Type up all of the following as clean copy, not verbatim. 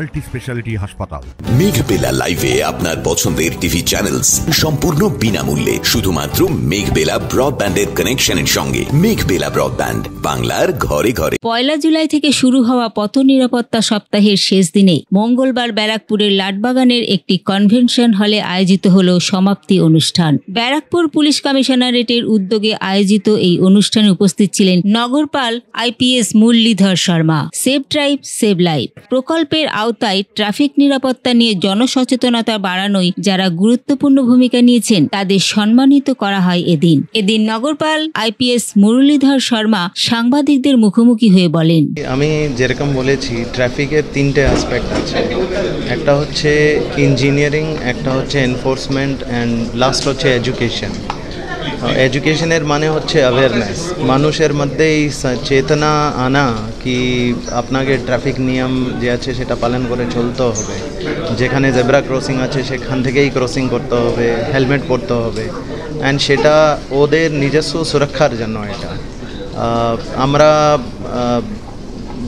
Multi speciality হাসপাতাল। মেঘবেলা লাইভে আপনার পছন্দের টিভি চ্যানেলস সম্পূর্ণ বিনামূল্যে, শুধুমাত্র মেঘবেলা ব্রডব্যান্ডের কানেকশনের সঙ্গে। মেঘবেলা ব্রডব্যান্ড, বাংলার ঘরে ঘরে। 1 জুলাই থেকে শুরু হওয়া পথ নিরাপত্তা সপ্তাহের শেষ দিনে মঙ্গলবার ব্যারাকপুরের লাটবাগানের একটি কনভেনশন হলে আয়োজিত হল সমাপ্তি অনুষ্ঠান। ব্যারাকপুর পুলিশ কমিশনারেটের উদ্যোগে আয়োজিত এই অনুষ্ঠানে উপস্থিত ছিলেন নগরপাল IPS Muralidhar Sharma. Save drive save life প্রকল্পের আওতায় ট্রাফিক নিরাপত্তা নিয়ে জনসচেতনতা বাড়ানোয় যারা গুরুত্বপূর্ণ ভূমিকা নিয়েছেন তাদের সম্মানিত করা হয় এদিন নগরপাল IPS মুরলীধর শর্মা সাংবাদিকদের মুখোমুখি হয়ে বলেন, আমি যেরকম বলেছি ট্রাফিকের 3টে অ্যাসপেক্ট আছে। একটা হচ্ছে ইঞ্জিনিয়ারিং, একটা হচ্ছে এনফোর্সমেন্ট অ্যান্ড লাস্ট হচ্ছে এডুকেশন। এডুকেশনের মানে হচ্ছে অ্যাওয়ারনেস, মানুষের মধ্যে এই চেতনা আনা কি আপনাকে ট্রাফিক নিয়ম যে আছে সেটা পালন করে চলতে হবে, যেখানে জেব্রা ক্রসিং আছে সেখান থেকেই ক্রসিং করতে হবে, হেলমেট পরতে হবে, অ্যান্ড সেটা ওদের নিজস্ব সুরক্ষার জন্য। এটা আমরা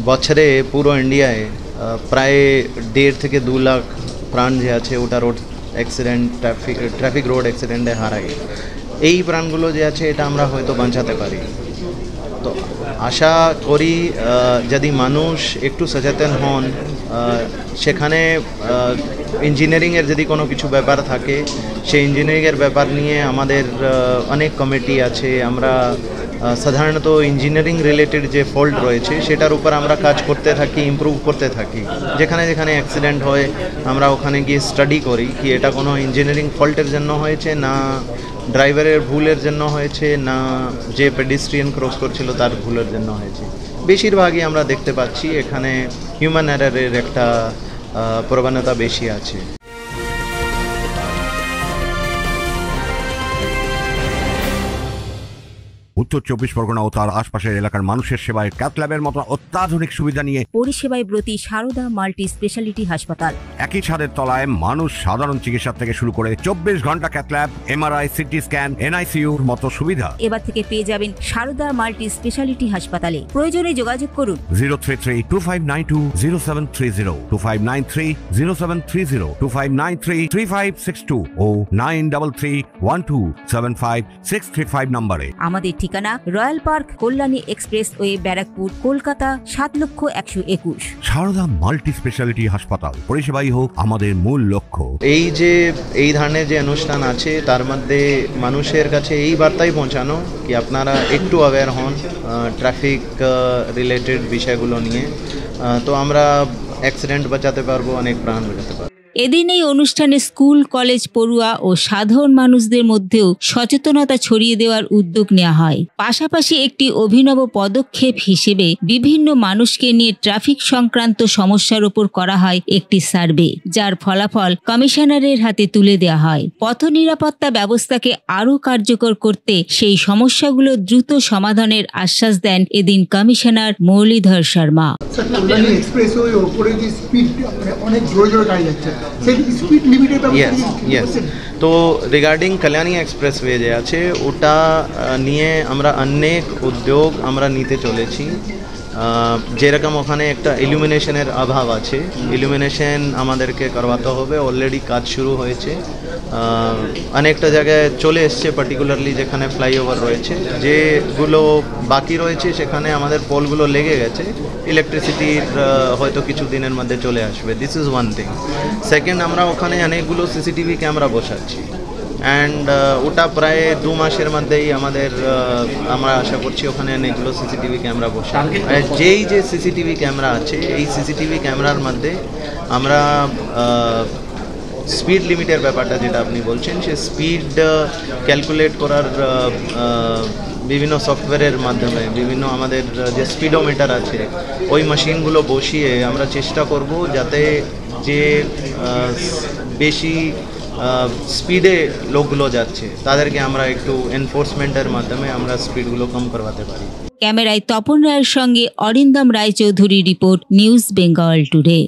বছরে পুরো ইন্ডিয়ায় প্রায় 1.5 থেকে 2 লাখ প্রাণ যে আছে ওটা রোড অ্যাক্সিডেন্ট, ট্রাফিক রোড অ্যাক্সিডেন্টে হারায়। এই প্রাণগুলো যে আছে এটা আমরা হয়তো বাঁচাতে পারি। তো আশা করি যদি মানুষ একটু সচেতন হন, সেখানে ইঞ্জিনিয়ারিংয়ের যদি কোনো কিছু ব্যাপার থাকে সেই ইঞ্জিনিয়ারিংয়ের ব্যাপার নিয়ে আমাদের অনেক কমিটি আছে। আমরা সাধারণত ইঞ্জিনিয়ারিং রিলেটেড যে ফল্ট রয়েছে সেটার উপর আমরা কাজ করতে থাকি, ইমপ্রুভ করতে থাকি। যেখানে যেখানে অ্যাক্সিডেন্ট হয় আমরা ওখানে গিয়ে স্টাডি করি কি এটা কোনো ইঞ্জিনিয়ারিং ফল্টের জন্য হয়েছে, না ড্রাইভারের ভুলের জন্য হয়েছে, না যে পেডিস্ট্রিয়ান ক্রস করছিল তার ভুলের জন্য হয়েছে। বেশিরভাগই আমরা দেখতে পাচ্ছি এখানে হিউম্যান এরারের একটা প্রবণতা বেশি আছে। উত্তর 24 পরগনা ও তার আশপাশের এলাকার মানুষের সেবায় ক্যাথ ল্যাবের মতো অত্যাধুনিক সুবিধা নিয়ে পরিষেবায় ব্রতী সারদা মাল্টি স্পেশালিটি হাসপাতাল। একই ছাদের তলায় মানুষ সাধারণ চিকিৎসা থেকে শুরু করে 24 ঘন্টা cath lab, MRI, CT scan, NICU মতো সুবিধা এবার থেকে পেয়ে যাবেন সারদা মাল্টি স্পেশালিটি হাসপাতালে। প্রয়োজনে যোগাযোগ করুন 033-2592-0730, 2593-0730, 2593-3562 ও 9331275635 নম্বরে। আমাদের ঠিকানা Royal Park, Kalyani expressway, Barrackpore, Kolkata 7,01,21। Sarada multi speciality হাসপাতাল, পরিষেবাই হোক আমাদের মূল লক্ষ্য। এই ধরনের যে অনুষ্ঠান আছে তার মধ্যে মানুষের কাছে এই বার্তাই পৌঁছানো কি আপনারা একটু অ্যাওয়্যার হন ট্রাফিক রিলেটেড বিষয়গুলো নিয়ে। তো আমরা অ্যাক্সিডেন্ট বাঁচাতে পারবো, অনেক প্রাণ বাঁচাতে পারবো। এদিন এই অনুষ্ঠানে স্কুল কলেজ পড়ুয়া ও সাধারণ মানুষদের মধ্যেও সচেতনতা ছড়িয়ে দেওয়ার উদ্যোগ নেওয়া হয়। পাশাপাশি একটি অভিনব পদক্ষেপ হিসেবে বিভিন্ন মানুষকে নিয়ে ট্রাফিক সংক্রান্ত সমস্যার উপর করা হয় একটি সার্ভে, যার ফলাফল কমিশনারের হাতে তুলে দেওয়া হয়। পথ নিরাপত্তা ব্যবস্থাকে আরও কার্যকর করতে সেই সমস্যাগুলো দ্রুত সমাধানের আশ্বাস দেন এদিন কমিশনার মুরলীধর শর্মা। তো রিগার্ডিং কল্যাণী এক্সপ্রেসওয়ে যে আছে ওটা নিয়ে আমরা অনেক উদ্যোগ আমরা নিতে চলেছি। যেরকম ওখানে একটা ইলুমিনেশনের অভাব আছে, ইলুমিনেশন আমাদেরকে করবাতে হবে। অলরেডি কাজ শুরু হয়েছে, অনেকটা জায়গায় চলে এসছে, পার্টিকুলারলি যেখানে ফ্লাইওভার রয়েছে। যেগুলো বাকি রয়েছে সেখানে আমাদের পোলগুলো লেগে গেছে, ইলেকট্রিসিটির হয়তো কিছু দিনের মধ্যে চলে আসবে। This is one thing. Second, আমরা ওখানে অনেকগুলো CCTV ক্যামেরা বসাচ্ছি, অ্যান্ড ওটা প্রায় 2 মাসের মধ্যেই আমরা আশা করছি ওখানে অনেকগুলো CCTV ক্যামেরা বসে। যেই যে CCTV ক্যামেরা আছে এই CCTV ক্যামেরার মধ্যে আমরা স্পিড লিমিটের ব্যাপারটা যেটা আপনি বলছেন, সে স্পিড ক্যালকুলেট করার বিভিন্ন সফটওয়্যারের মাধ্যমে, বিভিন্ন আমাদের যে স্পিডোমিটার আছে ওই মেশিনগুলো বসিয়ে আমরা চেষ্টা করব যাতে যে বেশি স্পিডে লোকগুলো যাচ্ছে তাদেরকে আমরা একটু এনফোর্সমেন্টের মাধ্যমে আমরা স্পিডগুলো কম করতে পারি। ক্যামেরায় তপন রায়ের সঙ্গে Arindam Raychaudhuri report, news Bengal today.